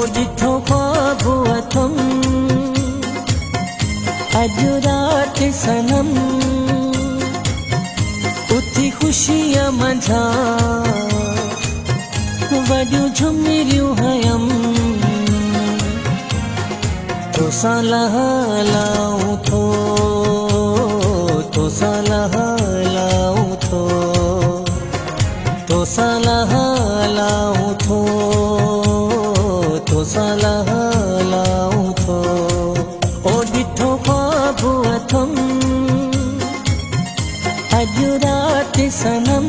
ॾिठो ख्वाब अथम अॼु राति सनम उथी ख़ुशीअ मंझां वॾियूं झुमिरियूं हयम तोसां लहलाऊं थो तोसां लहलाऊं थो तोसां लहलाऊं थो तोसां लहलाऊं थो ओ ॾिठो ख्वाब अथम अॼु राति सनम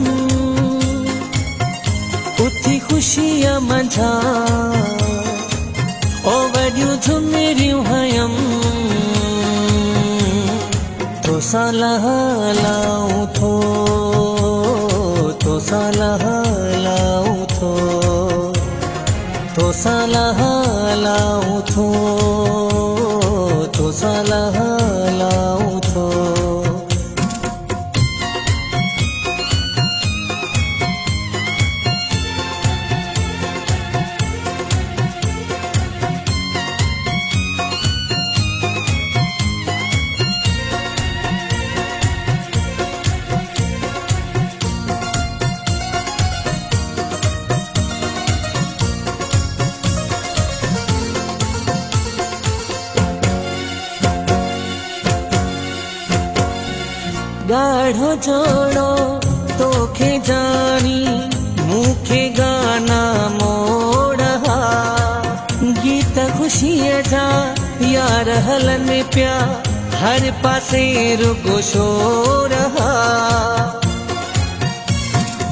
उथी ख़ुशीअ मंझां ओ वॾियूं झुमिरियूं हयम तोसां लहलाऊं थो तोसां लहलाऊं थो तोसां लहलाऊं थो तोसां लहलाऊं थो ॻाढ़ो जोड़ो तोखे जानी मूंखे गाना मोड़ा गीत ख़ुशीअ जा यार हलनि पिया हर पासे रुगो शोर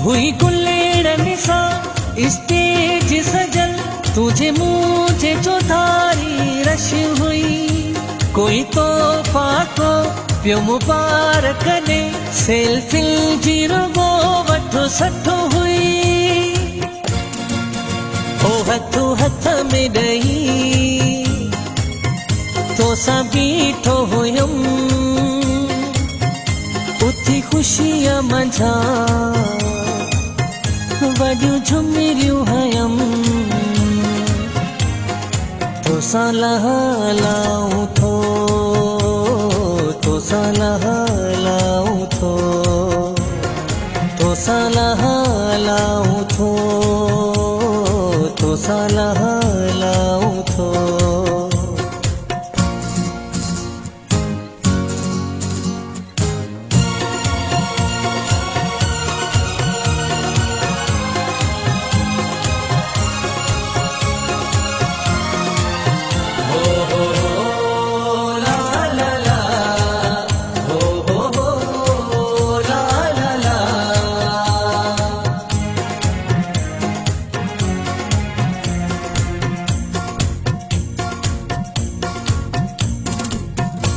हुई गुलेड़नि सां स्टेज सजल तुझे मुझे चौधारी रश हुई कोई तोहफ़ा को पियो मुबारक ने सेल्फी जी रुगो वठो सठो हुई ओ हथो हथ में ॾेई तोसां बीठो हुयम उथी ख़ुशीअ मंझां वॾियूं झुमिरियूं हयम तोसां लहलाऊं थो तोसां लहलाऊं थो तोसां लहलाऊं थो तोसां लहलाऊं थो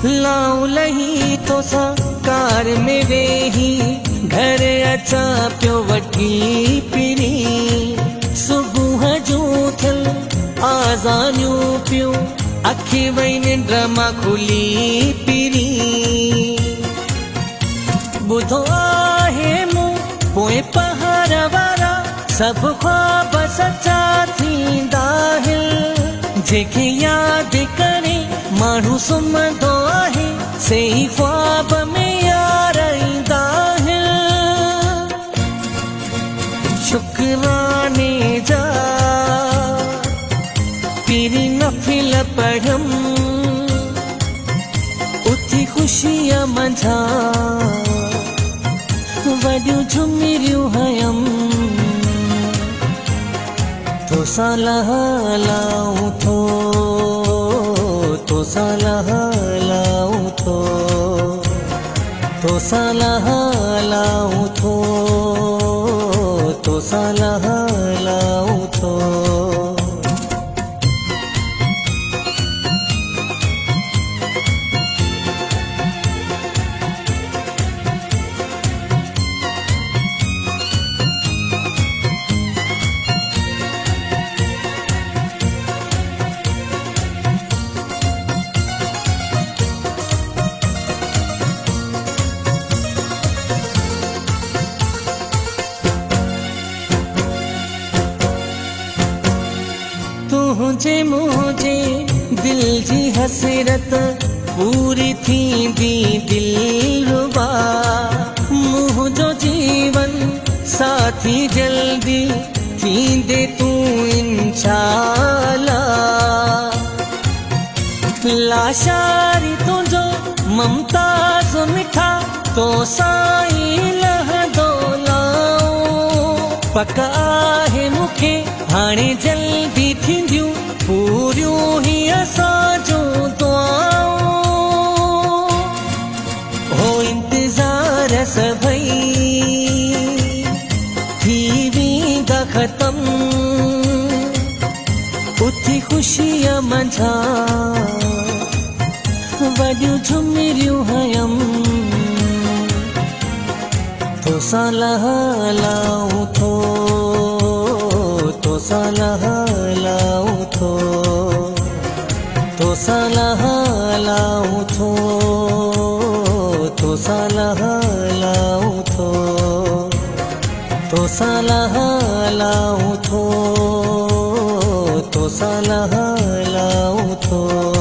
लाऊं लही तोसां कार में वेही घर अचां पियो वठी पिरी सुबुह जूं थियल आज़ानियूं पियूं अखि वई निंड मां खुली पिरी ॿुधो आहे मूं पोइ पहाड़ वारा सभु ख्वाब सचा थींदा आहिनि जेके यादि करे माण्हू सुम्हंदो आहे से ई ख्वाब में यार ईंदा आहिनि शुक्राने जा पीरी नफ़िल पढ़म उथी ख़ुशीअ मंझां वॾियूं झुमिरियूं हयम तोसां लहलाऊं थो तोसां लहलाऊं थो तोसां लहलाऊं थो तोसां लहलाऊं थो मुझे दिल जी हसरत पूरी थींदी दिलरुबा मुंहिंजो जीवन साथी जल्दी थींदे तू इंशाअल्लाह लाशारी तुझो ममताज मिठा तो साईं लहंदो पक आहे मूंखे हाणे जल्दी थींदियूं पूरियूं ही असांजो दुआऊं हो इंतज़ार सभई थी वेंदा ख़तम उथी ख़ुशीअ मंझां वॾियूं झुमिरियूं हयम तोसां लहलाऊं थो तोसां लहलाऊं थो तोसां लहलाऊं थो तोसां लहलाऊं थो तोसां लहलाऊं थो तोसां लहलाऊं थो